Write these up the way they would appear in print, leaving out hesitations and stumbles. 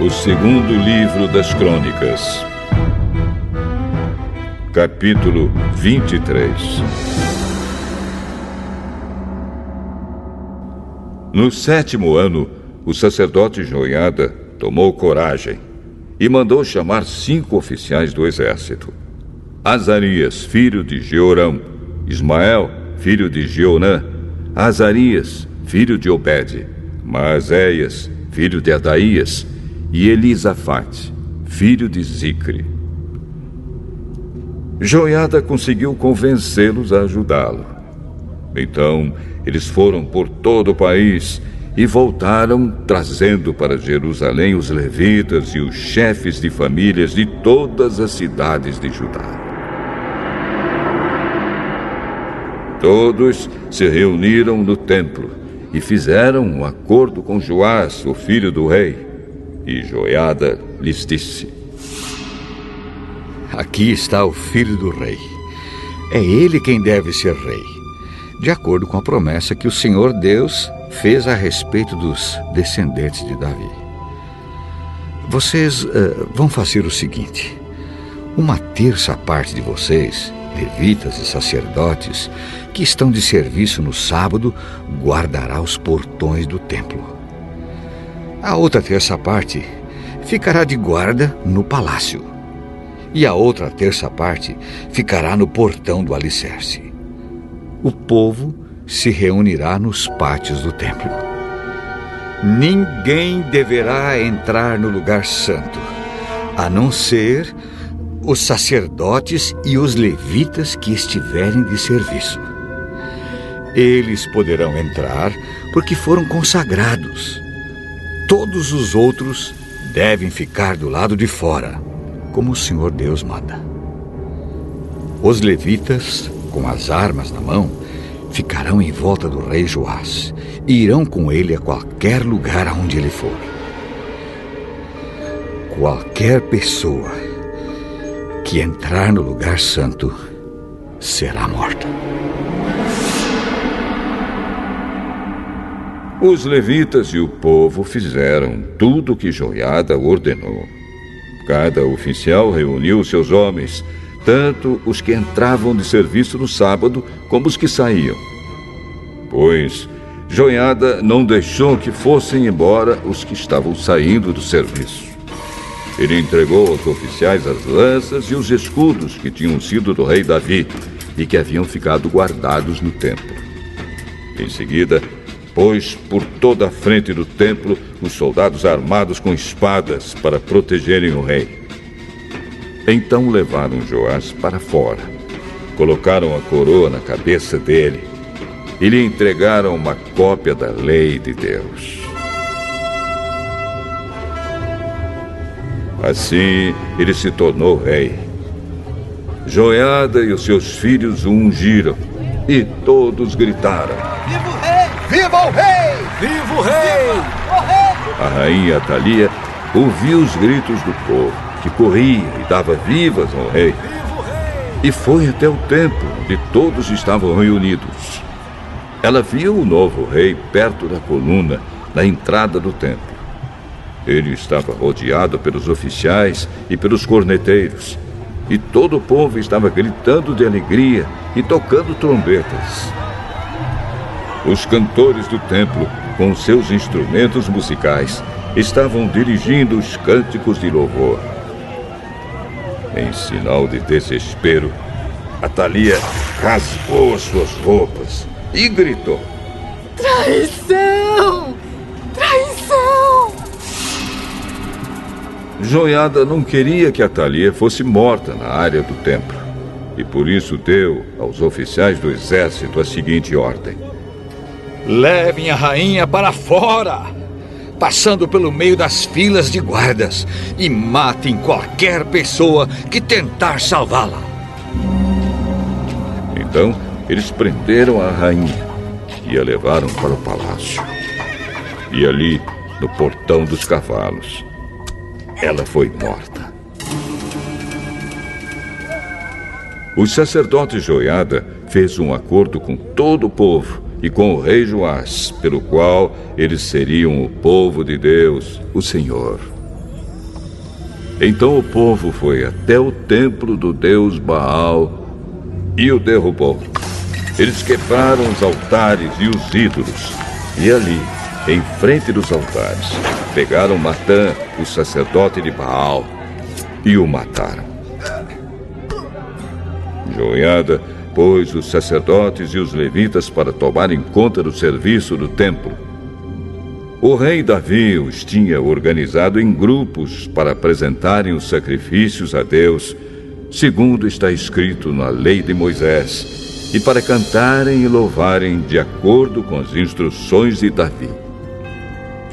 O segundo livro das Crônicas, capítulo 23. No 7º ano, o sacerdote Joiada tomou coragem e mandou chamar 5 oficiais do exército: Azarias, filho de Jeorão; Ismael, filho de Jeonã; Azarias, filho de Obede; Maazéias, filho de Adaías; e Elisafate, filho de Zicre. Joiada conseguiu convencê-los a ajudá-lo. Então, eles foram por todo o país e voltaram trazendo para Jerusalém os levitas e os chefes de famílias de todas as cidades de Judá. Todos se reuniram no templo e fizeram um acordo com Joás, o filho do rei. E Joiada lhes disse: Aqui está o filho do rei. É ele quem deve ser rei, de acordo com a promessa que o Senhor Deus fez a respeito dos descendentes de Davi. Vocês vão fazer o seguinte: 1/3 parte de vocês, levitas e sacerdotes, que estão de serviço no sábado, guardará os portões do templo. A outra 1/3 parte ficará de guarda no palácio. E a outra 1/3 parte ficará no portão do alicerce. O povo se reunirá nos pátios do templo. Ninguém deverá entrar no lugar santo, a não ser os sacerdotes e os levitas que estiverem de serviço. Eles poderão entrar porque foram consagrados. Todos os outros devem ficar do lado de fora, como o Senhor Deus manda. Os levitas, com as armas na mão, ficarão em volta do rei Joás e irão com ele a qualquer lugar aonde ele for. Qualquer pessoa que entrar no lugar santo será morta. Os levitas e o povo fizeram tudo o que Joiada ordenou. Cada oficial reuniu seus homens, tanto os que entravam de serviço no sábado como os que saíam. Pois Joiada não deixou que fossem embora os que estavam saindo do serviço. Ele entregou aos oficiais as lanças e os escudos que tinham sido do rei Davi e que haviam ficado guardados no templo. Em seguida, pôs por toda a frente do templo os soldados armados com espadas para protegerem o rei. Então levaram Joás para fora, colocaram a coroa na cabeça dele e lhe entregaram uma cópia da lei de Deus. Assim, ele se tornou rei. Joiada e os seus filhos o ungiram e todos gritaram: Viva o rei! Viva o rei! Viva o rei! Viva o rei! A rainha Atalia ouviu os gritos do povo, que corria e dava vivas ao rei. E foi até o templo, onde todos estavam reunidos. Ela viu o novo rei perto da coluna, na entrada do templo. Ele estava rodeado pelos oficiais e pelos corneteiros, e todo o povo estava gritando de alegria e tocando trombetas. Os cantores do templo, com seus instrumentos musicais, estavam dirigindo os cânticos de louvor. Em sinal de desespero, Atalia rasgou as suas roupas e gritou: Traição! Traição! Joiada não queria que Atalia fosse morta na área do templo, e por isso deu aos oficiais do exército a seguinte ordem: Levem a rainha para fora, passando pelo meio das filas de guardas, e matem qualquer pessoa que tentar salvá-la. Então, eles prenderam a rainha e a levaram para o palácio. E ali, no portão dos cavalos, ela foi morta. O sacerdote Joiada fez um acordo com todo o povo e com o rei Joás, pelo qual eles seriam o povo de Deus, o Senhor. Então o povo foi até o templo do deus Baal e o derrubou. Eles quebraram os altares e os ídolos. E ali, em frente dos altares, pegaram Matã, o sacerdote de Baal, e o mataram. Joiada pôs os sacerdotes e os levitas para tomarem conta do serviço do templo. O rei Davi os tinha organizado em grupos para apresentarem os sacrifícios a Deus, segundo está escrito na lei de Moisés, e para cantarem e louvarem de acordo com as instruções de Davi.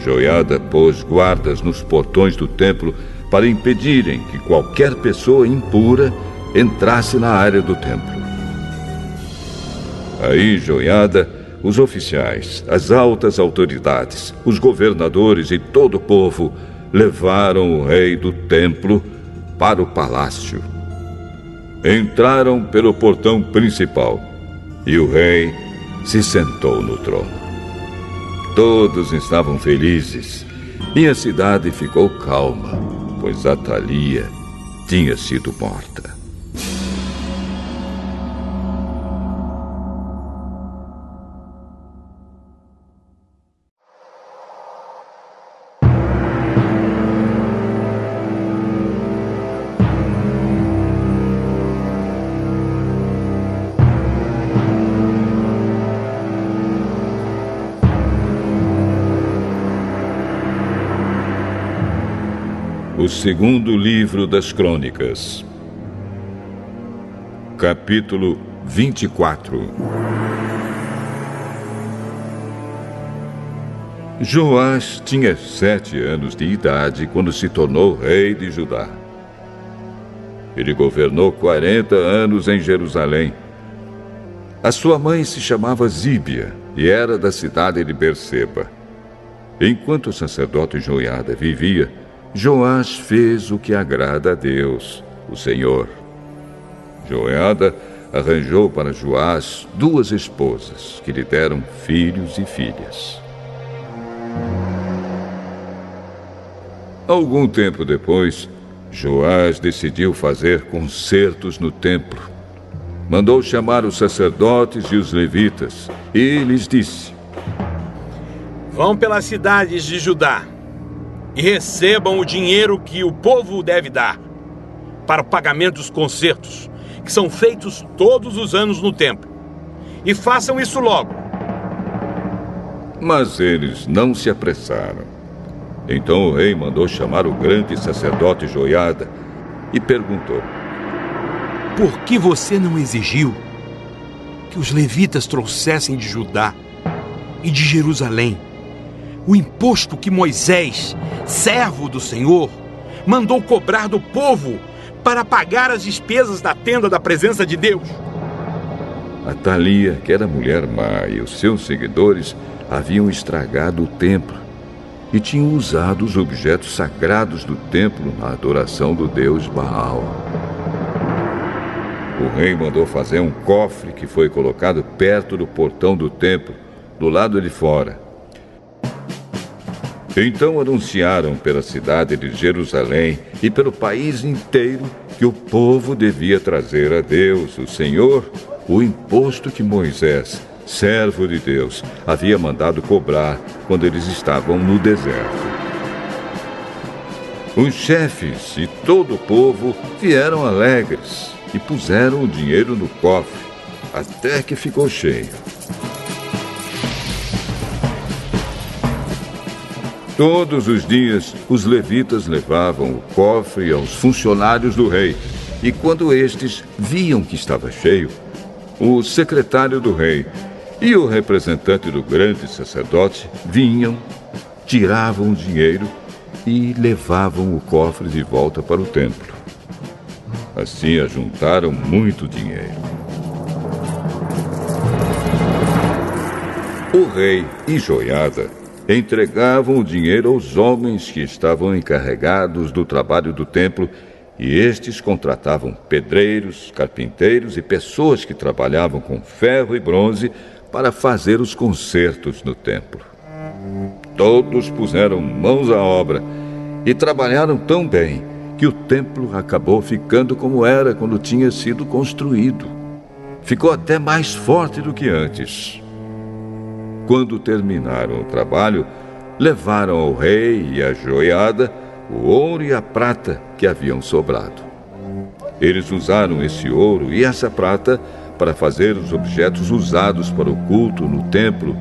Joiada pôs guardas nos portões do templo para impedirem que qualquer pessoa impura entrasse na área do templo. Aí Joiada, os oficiais, as altas autoridades, os governadores e todo o povo levaram o rei do templo para o palácio. Entraram pelo portão principal e o rei se sentou no trono. Todos estavam felizes e a cidade ficou calma, pois Atalia tinha sido morta. O segundo livro das Crônicas, capítulo 24. Joás tinha 7 anos de idade quando se tornou rei de Judá. Ele governou 40 anos em Jerusalém. A sua mãe se chamava Zíbia e era da cidade de Berseba. Enquanto o sacerdote Joiada vivia, Joás fez o que agrada a Deus, o Senhor. Joiada arranjou para Joás 2 esposas que lhe deram filhos e filhas. Algum tempo depois, Joás decidiu fazer concertos no templo. Mandou chamar os sacerdotes e os levitas e lhes disse: Vão pelas cidades de Judá e recebam o dinheiro que o povo deve dar para o pagamento dos concertos, que são feitos todos os anos no templo. E façam isso logo. Mas eles não se apressaram. Então o rei mandou chamar o grande sacerdote Joiada e perguntou: Por que você não exigiu que os levitas trouxessem de Judá e de Jerusalém o imposto que Moisés, servo do Senhor, mandou cobrar do povo para pagar as despesas da tenda da presença de Deus? Atalia, que era mulher má, e os seus seguidores haviam estragado o templo e tinham usado os objetos sagrados do templo na adoração do deus Baal. O rei mandou fazer um cofre que foi colocado perto do portão do templo, do lado de fora. Então anunciaram pela cidade de Jerusalém e pelo país inteiro que o povo devia trazer a Deus, o Senhor, o imposto que Moisés, servo de Deus, havia mandado cobrar quando eles estavam no deserto. Os chefes e todo o povo vieram alegres e puseram o dinheiro no cofre, até que ficou cheio. Todos os dias, os levitas levavam o cofre aos funcionários do rei, e quando estes viam que estava cheio, o secretário do rei e o representante do grande sacerdote vinham, tiravam o dinheiro e levavam o cofre de volta para o templo. Assim ajuntaram muito dinheiro. O rei e Joiada entregavam o dinheiro aos homens que estavam encarregados do trabalho do templo, e estes contratavam pedreiros, carpinteiros e pessoas que trabalhavam com ferro e bronze para fazer os concertos no templo. Todos puseram mãos à obra e trabalharam tão bem que o templo acabou ficando como era quando tinha sido construído. Ficou até mais forte do que antes. Quando terminaram o trabalho, levaram ao rei e à joiada o ouro e a prata que haviam sobrado. Eles usaram esse ouro e essa prata para fazer os objetos usados para o culto no templo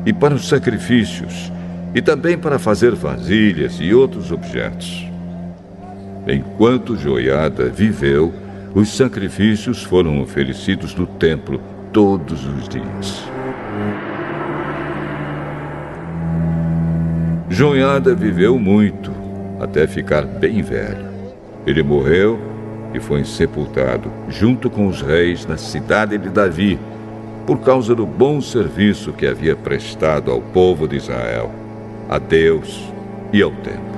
e para os sacrifícios, e também para fazer vasilhas e outros objetos. Enquanto Joiada viveu, os sacrifícios foram oferecidos no templo todos os dias. Joiada viveu muito, até ficar bem velho. Ele morreu e foi sepultado junto com os reis na cidade de Davi, por causa do bom serviço que havia prestado ao povo de Israel, a Deus e ao templo.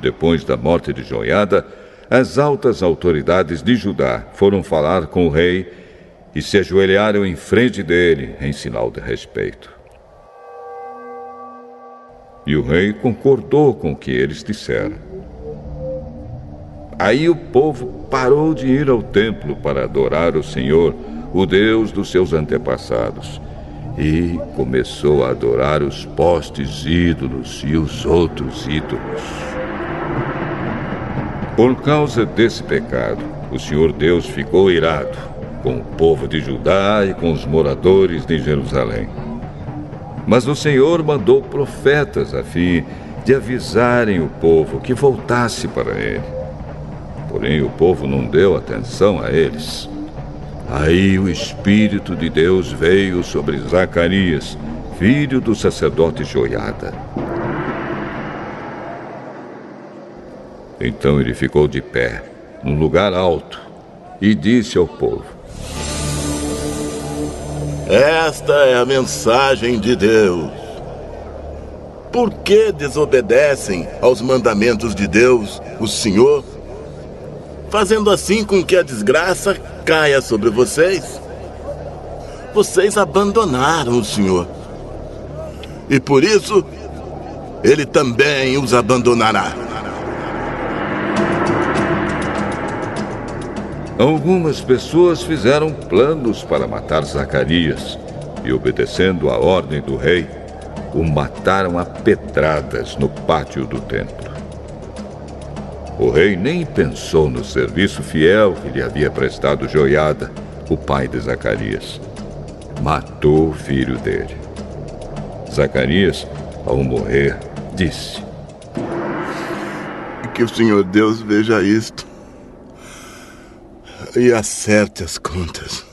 Depois da morte de Joiada, as altas autoridades de Judá foram falar com o rei e se ajoelharam em frente dele em sinal de respeito. E o rei concordou com o que eles disseram. Aí o povo parou de ir ao templo para adorar o Senhor, o Deus dos seus antepassados, e começou a adorar os postes ídolos e os outros ídolos. Por causa desse pecado, o Senhor Deus ficou irado com o povo de Judá e com os moradores de Jerusalém. Mas o Senhor mandou profetas a fim de avisarem o povo que voltasse para ele. Porém, o povo não deu atenção a eles. Aí o Espírito de Deus veio sobre Zacarias, filho do sacerdote Joiada. Então ele ficou de pé, num lugar alto, e disse ao povo: Esta é a mensagem de Deus. Por que desobedecem aos mandamentos de Deus, o Senhor, fazendo assim com que a desgraça caia sobre vocês? Vocês abandonaram o Senhor, e por isso Ele também os abandonará. Algumas pessoas fizeram planos para matar Zacarias e, obedecendo à ordem do rei, o mataram a pedradas no pátio do templo. O rei nem pensou no serviço fiel que lhe havia prestado Joiada, o pai de Zacarias. Matou o filho dele. Zacarias, ao morrer, disse: Que o Senhor Deus veja isto e acerte as contas.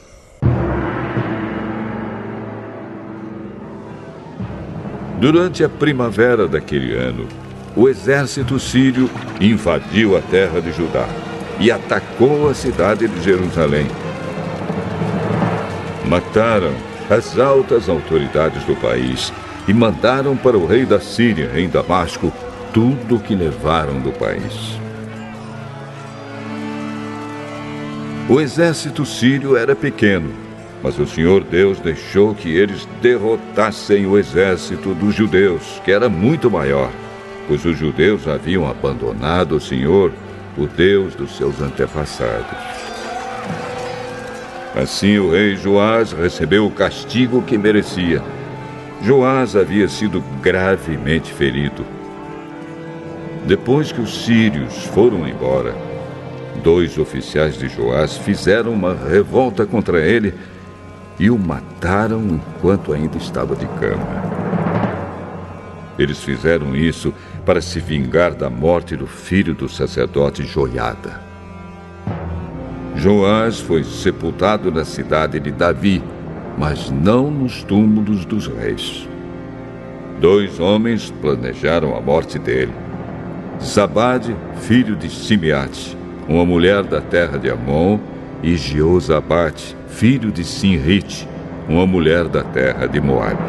Durante a primavera daquele ano, o exército sírio invadiu a terra de Judá e atacou a cidade de Jerusalém. Mataram as altas autoridades do país e mandaram para o rei da Síria, em Damasco, tudo o que levaram do país. O exército sírio era pequeno, mas o Senhor Deus deixou que eles derrotassem o exército dos judeus, que era muito maior, pois os judeus haviam abandonado o Senhor, o Deus dos seus antepassados. Assim o rei Joás recebeu o castigo que merecia. Joás havia sido gravemente ferido. Depois que os sírios foram embora, 2 oficiais de Joás fizeram uma revolta contra ele e o mataram enquanto ainda estava de cama. Eles fizeram isso para se vingar da morte do filho do sacerdote Joiada. Joás foi sepultado na cidade de Davi, mas não nos túmulos dos reis. 2 homens planejaram a morte dele: Zabade, filho de Simeate, uma mulher da terra de Amon, e Jeozabade, filho de Sinrite, uma mulher da terra de Moabe.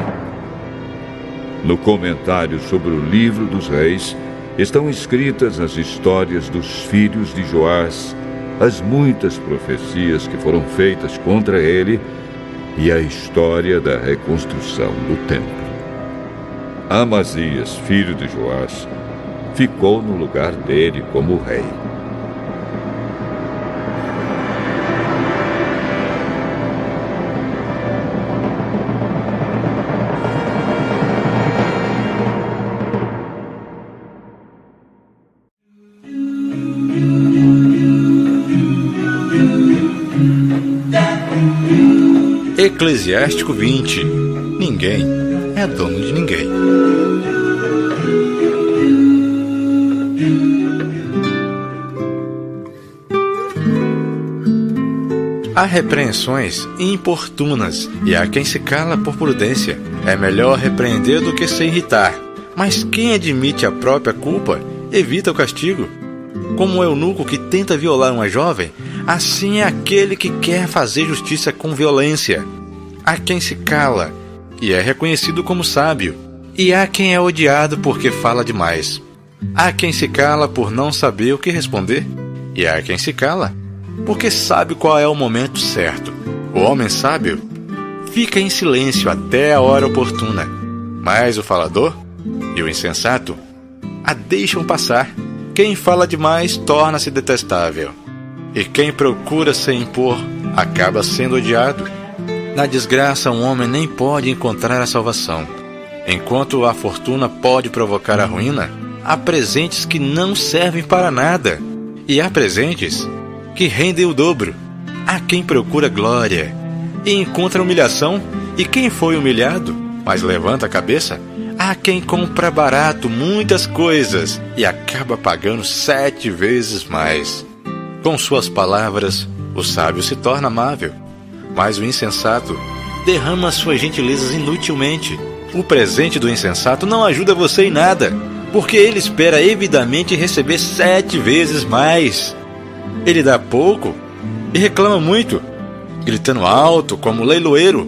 No comentário sobre o livro dos reis, estão escritas as histórias dos filhos de Joás, as muitas profecias que foram feitas contra ele e a história da reconstrução do templo. Amazias, filho de Joás, ficou no lugar dele como rei. Eclesiástico 20. Ninguém é dono de ninguém. Há repreensões importunas e há quem se cala por prudência. É melhor repreender do que se irritar. Mas quem admite a própria culpa evita o castigo. Como o eunuco que tenta violar uma jovem, assim é aquele que quer fazer justiça com violência. Há quem se cala e é reconhecido como sábio, e há quem é odiado porque fala demais. Há quem se cala por não saber o que responder, e há quem se cala porque sabe qual é o momento certo. O homem sábio fica em silêncio até a hora oportuna, mas o falador e o insensato a deixam passar. Quem fala demais torna-se detestável, e quem procura se impor acaba sendo odiado. Na desgraça, um homem nem pode encontrar a salvação. Enquanto a fortuna pode provocar a ruína, há presentes que não servem para nada, e há presentes que rendem o dobro. Há quem procura glória e encontra humilhação, e quem foi humilhado, mas levanta a cabeça, há quem compra barato muitas coisas e acaba pagando 7 vezes mais. Com suas palavras, o sábio se torna amável, mas o insensato derrama suas gentilezas inutilmente. O presente do insensato não ajuda você em nada, porque ele espera evidamente receber 7 vezes mais. Ele dá pouco e reclama muito, gritando alto como leiloeiro.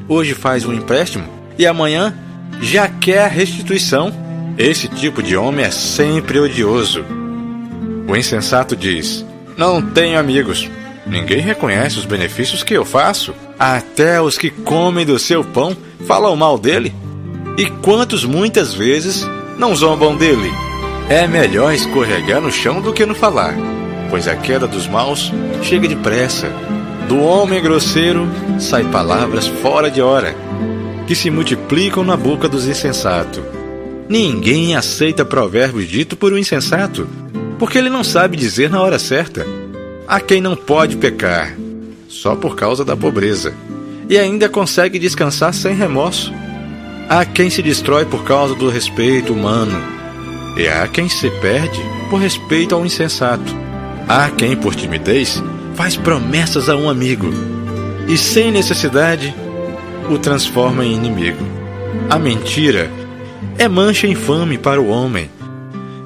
Hoje faz um empréstimo e amanhã já quer a restituição. Esse tipo de homem é sempre odioso. O insensato diz: não tenho amigos. Ninguém reconhece os benefícios que eu faço. Até os que comem do seu pão falam mal dele. E quantos muitas vezes não zombam dele? É melhor escorregar no chão do que no falar, pois a queda dos maus chega depressa. Do homem grosseiro sai palavras fora de hora, que se multiplicam na boca dos insensatos. Ninguém aceita provérbios ditos por um insensato, porque ele não sabe dizer na hora certa. Há quem não pode pecar, só por causa da pobreza, e ainda consegue descansar sem remorso. Há quem se destrói por causa do respeito humano, e há quem se perde por respeito ao insensato. Há quem, por timidez, faz promessas a um amigo, e sem necessidade o transforma em inimigo. A mentira é mancha infame para o homem,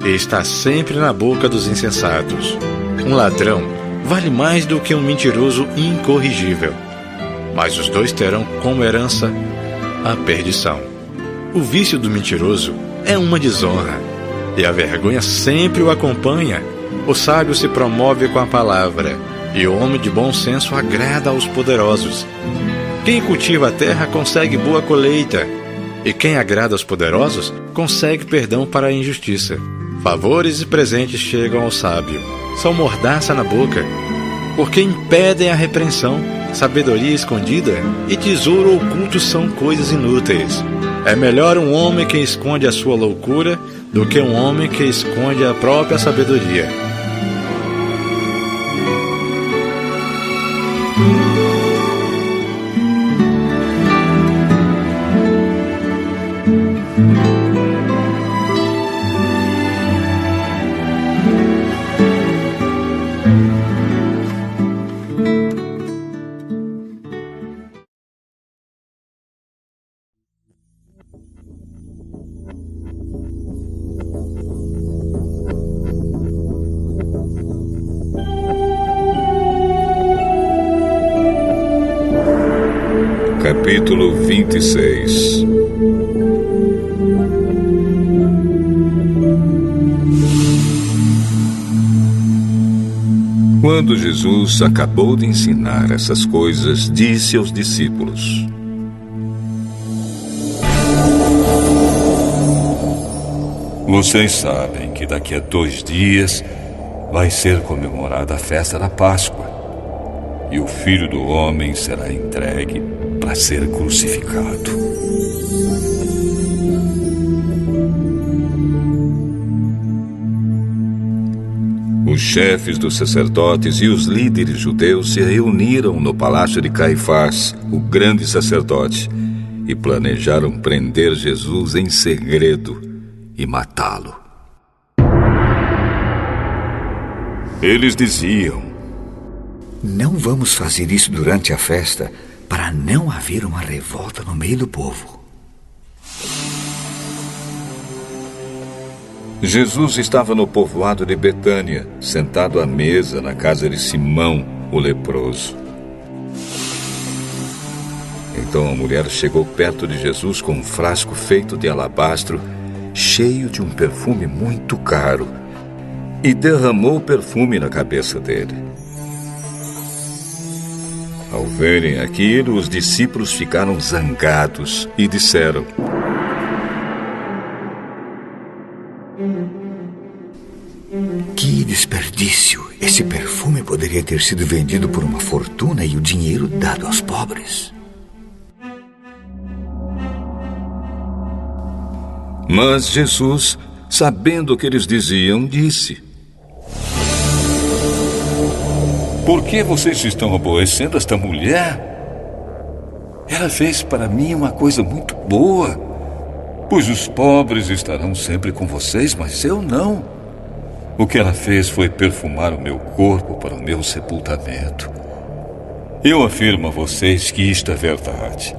e está sempre na boca dos insensatos. Um ladrão vale mais do que um mentiroso incorrigível, mas os dois terão como herança a perdição. O vício do mentiroso é uma desonra, e a vergonha sempre o acompanha. O sábio se promove com a palavra, e o homem de bom senso agrada aos poderosos. Quem cultiva a terra consegue boa colheita, e quem agrada aos poderosos consegue perdão para a injustiça. Favores e presentes chegam ao sábio, são mordaça na boca, porque impedem a repreensão. Sabedoria escondida e tesouro oculto são coisas inúteis. É melhor um homem que esconde a sua loucura do que um homem que esconde a própria sabedoria. Capítulo 26. Quando Jesus acabou de ensinar essas coisas, disse aos discípulos: Vocês sabem que daqui a 2 dias vai ser comemorada a festa da Páscoa. E o Filho do Homem será entregue para ser crucificado. Os chefes dos sacerdotes e os líderes judeus se reuniram no palácio de Caifás, o grande sacerdote, e planejaram prender Jesus em segredo e matá-lo. Eles diziam: não vamos fazer isso durante a festa para não haver uma revolta no meio do povo. Jesus estava no povoado de Betânia, sentado à mesa na casa de Simão, o leproso. Então a mulher chegou perto de Jesus com um frasco feito de alabastro, cheio de um perfume muito caro, e derramou o perfume na cabeça dele. Ao verem aquilo, os discípulos ficaram zangados e disseram: que desperdício! Esse perfume poderia ter sido vendido por uma fortuna e o dinheiro dado aos pobres. Mas Jesus, sabendo o que eles diziam, disse: por que vocês estão aborrecendo esta mulher? Ela fez para mim uma coisa muito boa, pois os pobres estarão sempre com vocês, mas eu não. O que ela fez foi perfumar o meu corpo para o meu sepultamento. Eu afirmo a vocês que isto é verdade.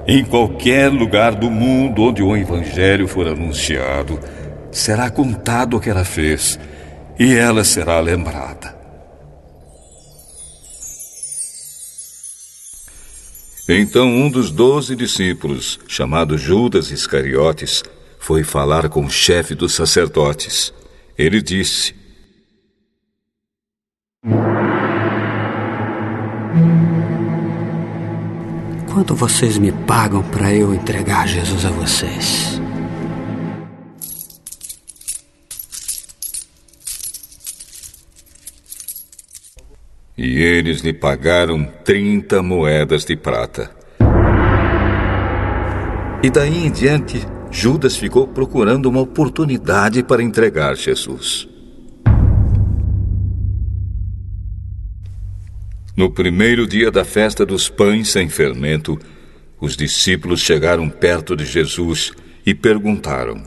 Em qualquer lugar do mundo onde o Evangelho for anunciado, será contado o que ela fez, e ela será lembrada. Então um dos 12 discípulos, chamado Judas Iscariotes, foi falar com o chefe dos sacerdotes. Ele disse: quanto vocês me pagam para eu entregar Jesus a vocês? E eles lhe pagaram 30 moedas de prata. E daí em diante, Judas ficou procurando uma oportunidade para entregar Jesus. No primeiro dia da festa dos pães sem fermento, os discípulos chegaram perto de Jesus e perguntaram: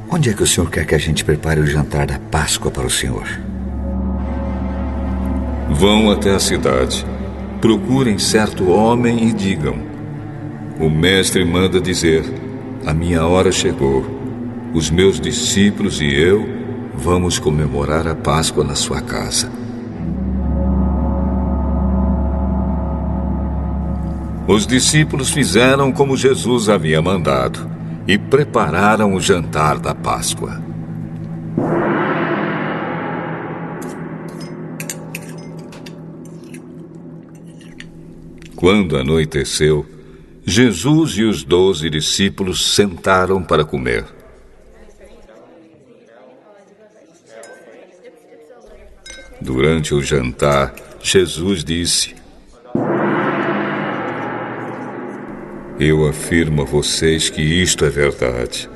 onde é que o Senhor quer que a gente prepare o jantar da Páscoa para o Senhor? Vão até a cidade, procurem certo homem e digam: o mestre manda dizer: a minha hora chegou. Os meus discípulos e eu vamos comemorar a Páscoa na sua casa. Os discípulos fizeram como Jesus havia mandado e prepararam o jantar da Páscoa. Quando anoiteceu, Jesus e os 12 discípulos sentaram para comer. Durante o jantar, Jesus disse: eu afirmo a vocês que isto é verdade.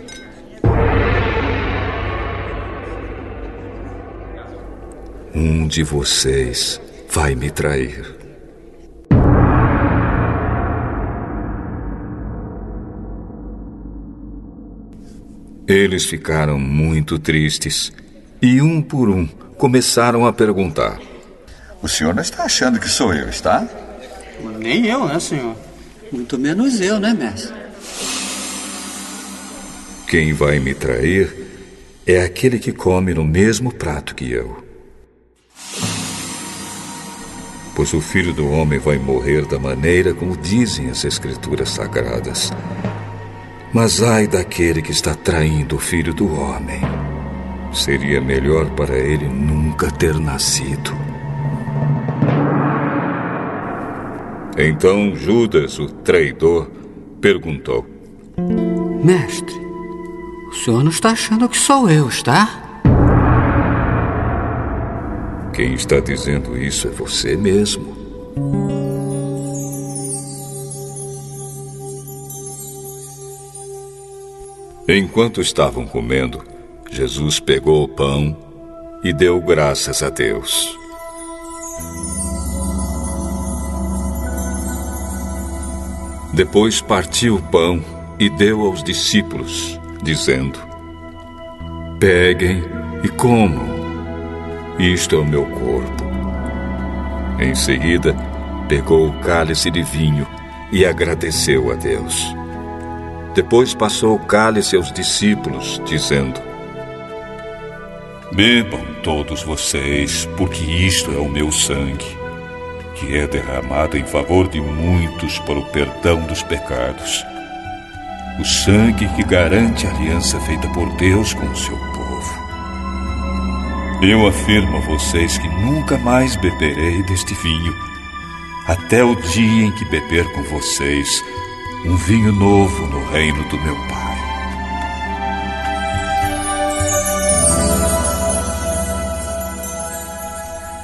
Um de vocês vai me trair. Eles ficaram muito tristes e, um por um, começaram a perguntar: o senhor não está achando que sou eu, está? Nem eu, né, senhor? Muito menos eu, né, mestre? Quem vai me trair é aquele que come no mesmo prato que eu. Pois o Filho do Homem vai morrer da maneira como dizem as Escrituras Sagradas. Mas ai daquele que está traindo o Filho do Homem. Seria melhor para ele nunca ter nascido. Então Judas, o traidor, perguntou: mestre, O senhor não está achando que sou eu, está? Quem está dizendo isso é você mesmo. Enquanto estavam comendo, Jesus pegou o pão e deu graças a Deus. Depois partiu o pão e deu aos discípulos, dizendo: peguem e comam. Isto é o meu corpo. Em seguida, pegou o cálice de vinho e agradeceu a Deus. Depois passou o cálice aos discípulos, dizendo: bebam todos vocês, porque isto é o meu sangue, que é derramado em favor de muitos para o perdão dos pecados. O sangue que garante a aliança feita por Deus com o seu povo. Eu afirmo a vocês que nunca mais beberei deste vinho, até o dia em que beber com vocês um vinho novo no reino do meu Pai.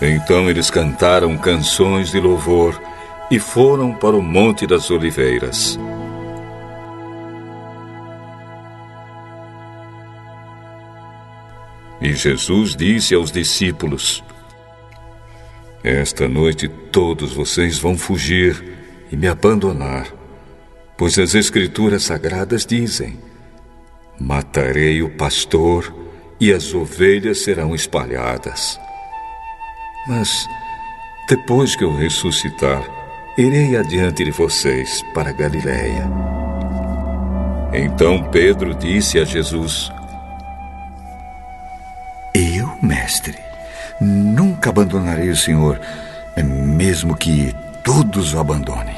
Então eles cantaram canções de louvor e foram para o Monte das Oliveiras. E Jesus disse aos discípulos: esta noite todos vocês vão fugir e me abandonar, pois as Escrituras Sagradas dizem: matarei o pastor e as ovelhas serão espalhadas. Mas, depois que eu ressuscitar, irei adiante de vocês para Galiléia. Então Pedro disse a Jesus: eu, mestre, nunca abandonarei o Senhor, mesmo que todos o abandonem.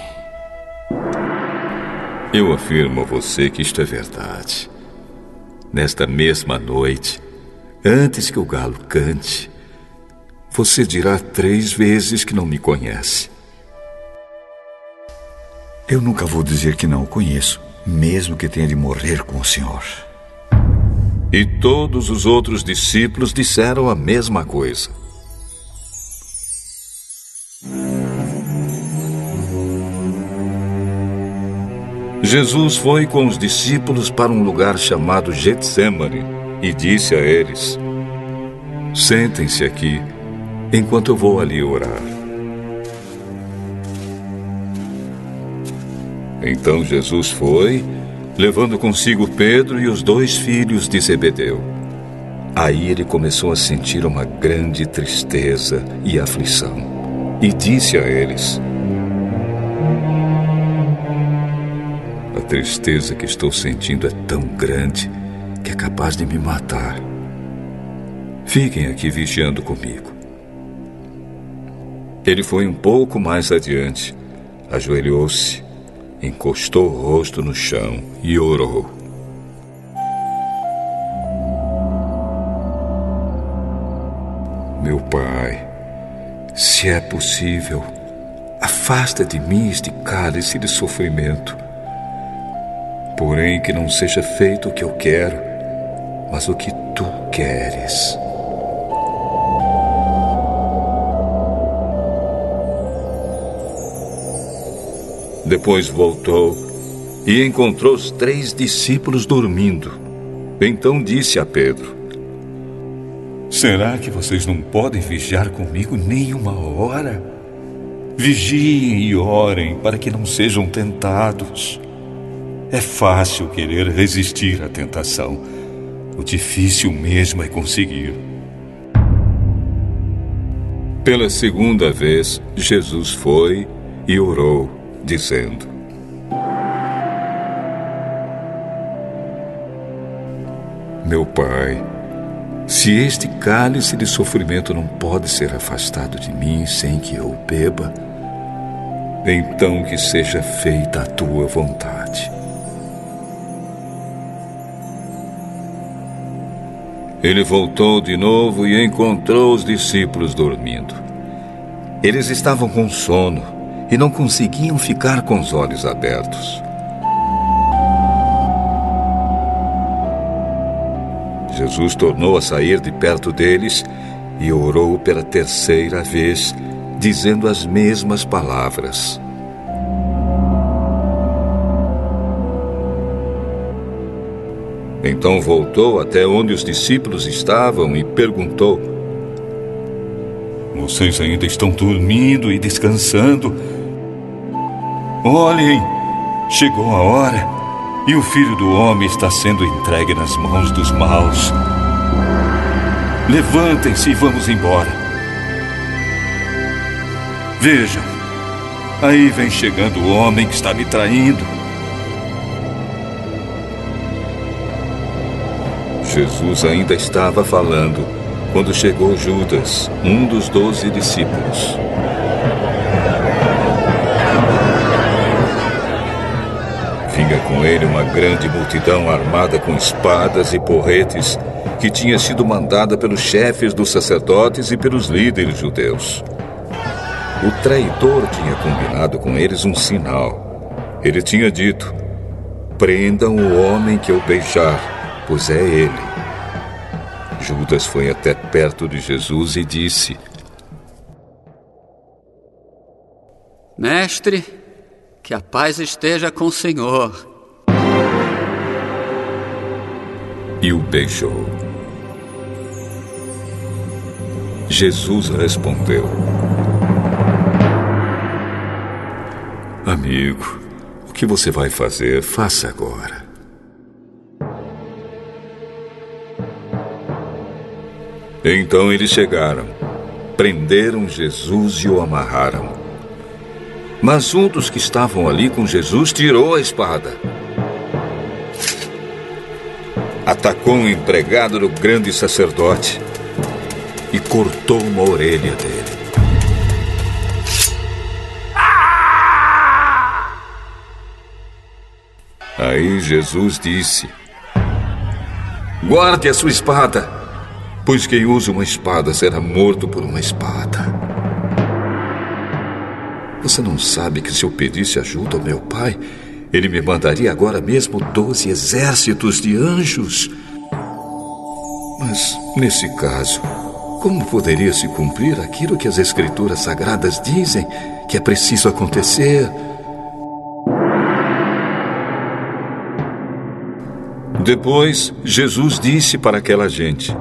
Eu afirmo a você que isto é verdade. Nesta mesma noite, antes que o galo cante, você dirá 3 vezes que não me conhece. Eu nunca vou dizer que não o conheço, mesmo que tenha de morrer com o Senhor. E todos os outros discípulos disseram a mesma coisa. Jesus foi com os discípulos para um lugar chamado Getsêmani e disse a eles: sentem-se aqui, enquanto eu vou ali orar. Então Jesus foi, levando consigo Pedro e os 2 filhos de Zebedeu. Aí ele começou a sentir uma grande tristeza e aflição, e disse a eles: a tristeza que estou sentindo é tão grande que é capaz de me matar. Fiquem aqui vigiando comigo. Ele foi um pouco mais adiante, ajoelhou-se, encostou o rosto no chão e orou: meu Pai, se é possível, afasta de mim este cálice de sofrimento. Porém, que não seja feito o que eu quero, mas o que tu queres. Depois voltou e encontrou os 3 discípulos dormindo. Então disse a Pedro: será que vocês não podem vigiar comigo nem 1 hora? Vigiem e orem para que não sejam tentados. É fácil querer resistir à tentação. O difícil mesmo é conseguir. Pela 2ª vez, Jesus foi e orou, dizendo: meu Pai, se este cálice de sofrimento não pode ser afastado de mim sem que eu o beba, então que seja feita a tua vontade. Ele voltou de novo e encontrou os discípulos dormindo. Eles estavam com sono e não conseguiam ficar com os olhos abertos. Jesus tornou a sair de perto deles e orou pela terceira vez, dizendo as mesmas palavras. Então voltou até onde os discípulos estavam e perguntou: Vocês ainda estão dormindo e descansando? Olhem, chegou a hora e o Filho do Homem está sendo entregue nas mãos dos maus. Levantem-se e vamos embora. Vejam, aí vem chegando o homem que está me traindo. Jesus ainda estava falando quando chegou Judas, um dos 12 discípulos. Vinha com ele uma grande multidão armada com espadas e porretes, que tinha sido mandada pelos chefes dos sacerdotes e pelos líderes judeus. O traidor tinha combinado com eles um sinal. Ele tinha dito: prendam o homem que eu beijar, pois é ele. Judas foi até perto de Jesus e disse: Mestre, que a paz esteja com o Senhor. E o beijou. Jesus respondeu: Amigo, o que você vai fazer, faça agora. Então eles chegaram, prenderam Jesus e o amarraram. Mas um dos que estavam ali com Jesus tirou a espada. Atacou um empregado do grande sacerdote e cortou uma orelha dele. Aí Jesus disse: Guarde a sua espada, pois quem usa uma espada será morto por uma espada. Você não sabe que se eu pedisse ajuda ao meu Pai, ele me mandaria agora mesmo 12 exércitos de anjos? Mas, nesse caso, como poderia se cumprir aquilo que as Escrituras Sagradas dizem que é preciso acontecer? Depois, Jesus disse para aquela gente: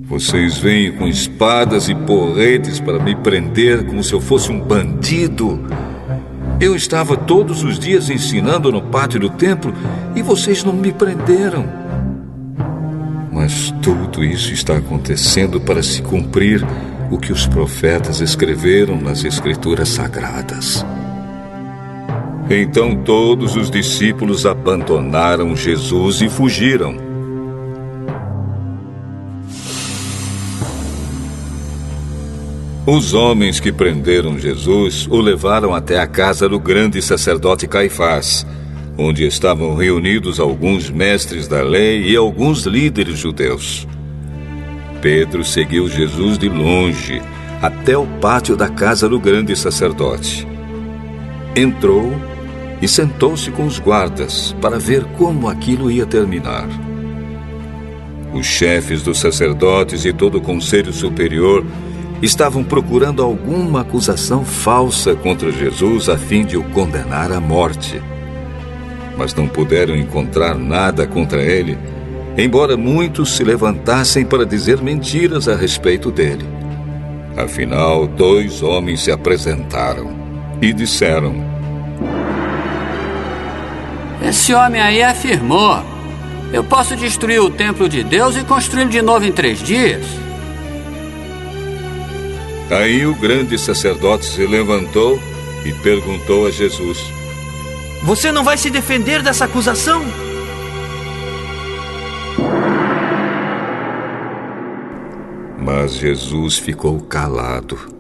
Vocês vêm com espadas e porretes para me prender como se eu fosse um bandido. Eu estava todos os dias ensinando no pátio do templo e vocês não me prenderam. Mas tudo isso está acontecendo para se cumprir o que os profetas escreveram nas Escrituras Sagradas. Então todos os discípulos abandonaram Jesus e fugiram. Os homens que prenderam Jesus o levaram até a casa do grande sacerdote Caifás, onde estavam reunidos alguns mestres da lei e alguns líderes judeus. Pedro seguiu Jesus de longe até o pátio da casa do grande sacerdote. Entrou e sentou-se com os guardas para ver como aquilo ia terminar. Os chefes dos sacerdotes e todo o conselho superior estavam procurando alguma acusação falsa contra Jesus a fim de o condenar à morte. Mas não puderam encontrar nada contra ele, embora muitos se levantassem para dizer mentiras a respeito dele. Afinal, 2 homens se apresentaram e disseram: Esse homem aí afirmou: eu posso destruir o templo de Deus e construí-lo de novo em 3 dias. Aí o grande sacerdote se levantou e perguntou a Jesus: Você não vai se defender dessa acusação? Mas Jesus ficou calado.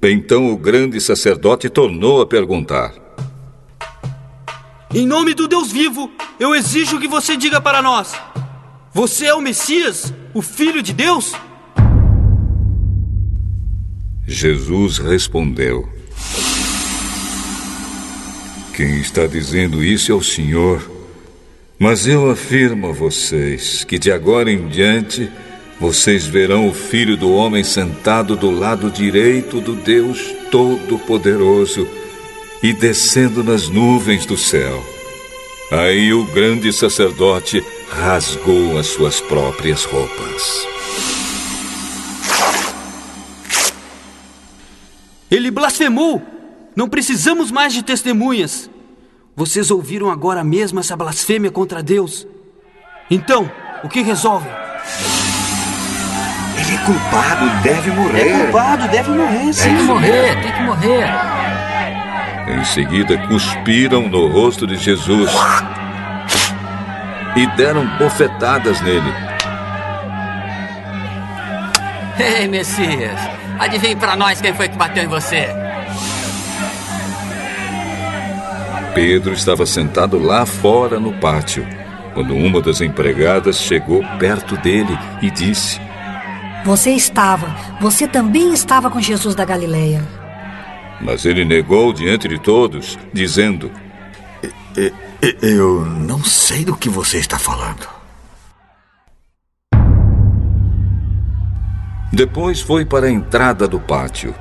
Então o grande sacerdote tornou a perguntar: Em nome do Deus vivo, eu exijo que você diga para nós: você é o Messias, o Filho de Deus? Jesus respondeu: Quem está dizendo isso é o Senhor. Mas eu afirmo a vocês que de agora em diante vocês verão o Filho do Homem sentado do lado direito do Deus Todo-Poderoso e descendo nas nuvens do céu. Aí o grande sacerdote rasgou as suas próprias roupas. Ele blasfemou! Não precisamos mais de testemunhas. Vocês ouviram agora mesmo essa blasfêmia contra Deus. Então, o que resolvem? Ele é culpado, deve morrer. É culpado, deve morrer, sim. Tem que morrer, tem que morrer. Em seguida, cuspiram no rosto de Jesus e deram bofetadas nele. Ei, Messias, adivinhe pra nós quem foi que bateu em você. Pedro estava sentado lá fora no pátio, quando uma das empregadas chegou perto dele e disse: Você também estava com Jesus da Galileia. Mas ele negou diante de todos, dizendo: Eu não sei do que você está falando. Depois foi para a entrada do pátio.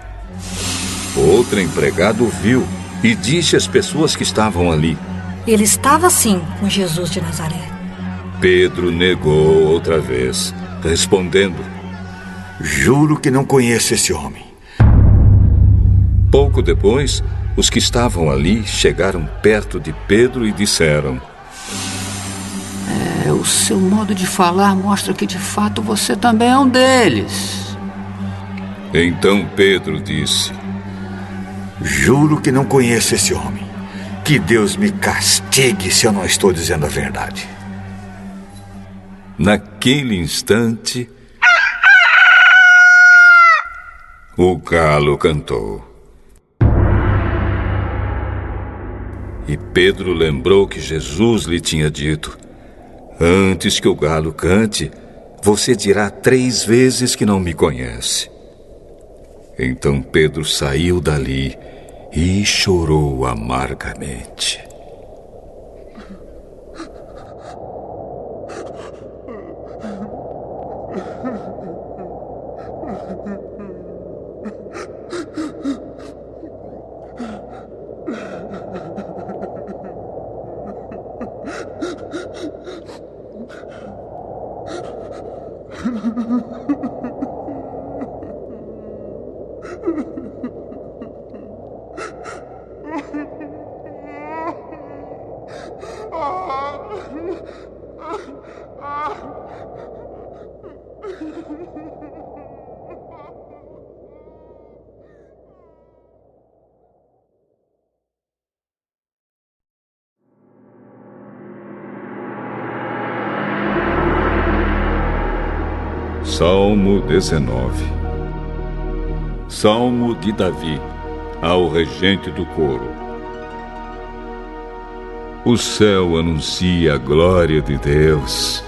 Outro empregado o viu e disse às pessoas que estavam ali: Ele estava sim com Jesus de Nazaré. Pedro negou outra vez, respondendo: Juro que não conheço esse homem. Pouco depois, os que estavam ali chegaram perto de Pedro e disseram: O seu modo de falar mostra que de fato você também é um deles. Então Pedro disse: Juro que não conheço esse homem. Que Deus me castigue se eu não estou dizendo a verdade. Naquele instante, o galo cantou. E Pedro lembrou que Jesus lhe tinha dito: Antes que o galo cante, você dirá 3 vezes que não me conhece. Então Pedro saiu dali e chorou amargamente. Salmo 19. Salmo de Davi, ao regente do coro. O céu anuncia a glória de Deus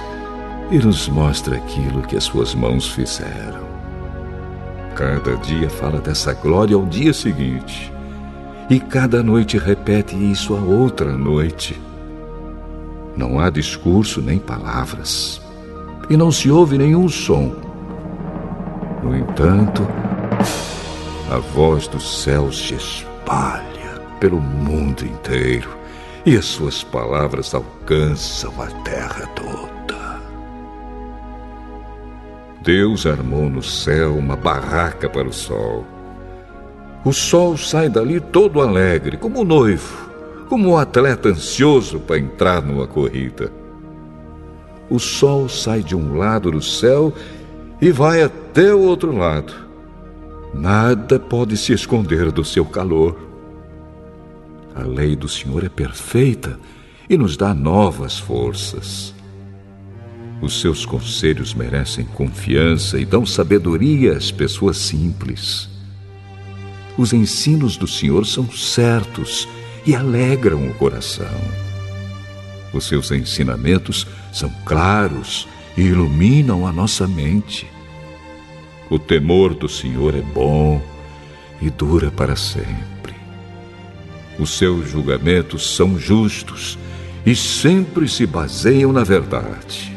e nos mostra aquilo que as suas mãos fizeram. Cada dia fala dessa glória ao dia seguinte, e cada noite repete isso a outra noite. Não há discurso nem palavras, e não se ouve nenhum som. No entanto, a voz dos céus se espalha pelo mundo inteiro e as suas palavras alcançam a terra toda. Deus armou no céu uma barraca para o sol. O sol sai dali todo alegre, como um noivo, como um atleta ansioso para entrar numa corrida. O sol sai de um lado do céu e vai até o outro lado. Nada pode se esconder do seu calor. A lei do Senhor é perfeita e nos dá novas forças. Os seus conselhos merecem confiança e dão sabedoria às pessoas simples. Os ensinos do Senhor são certos e alegram o coração. Os seus ensinamentos são claros e iluminam a nossa mente. O temor do Senhor é bom e dura para sempre. Os seus julgamentos são justos e sempre se baseiam na verdade.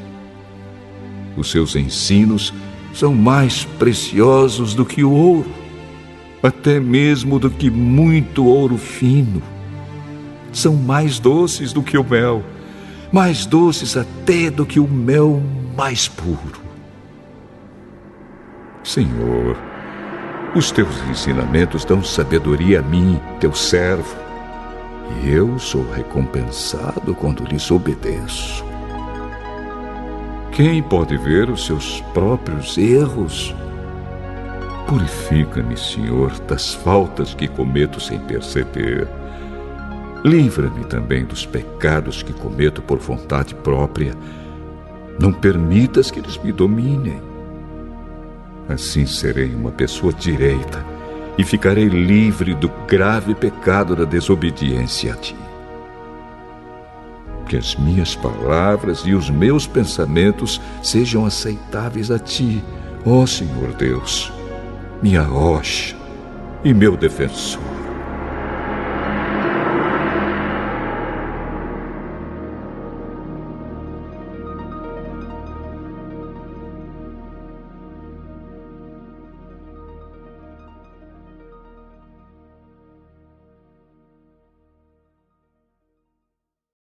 Os seus ensinos são mais preciosos do que o ouro, até mesmo do que muito ouro fino. São mais doces do que o mel, mais doces até do que o mel mais puro. Senhor, os teus ensinamentos dão sabedoria a mim, teu servo, e eu sou recompensado quando lhes obedeço. Quem pode ver os seus próprios erros? Purifica-me, Senhor, das faltas que cometo sem perceber. Livra-me também dos pecados que cometo por vontade própria. Não permitas que eles me dominem. Assim serei uma pessoa direita e ficarei livre do grave pecado da desobediência a ti. Que as minhas palavras e os meus pensamentos sejam aceitáveis a ti, ó Senhor Deus, minha rocha e meu defensor.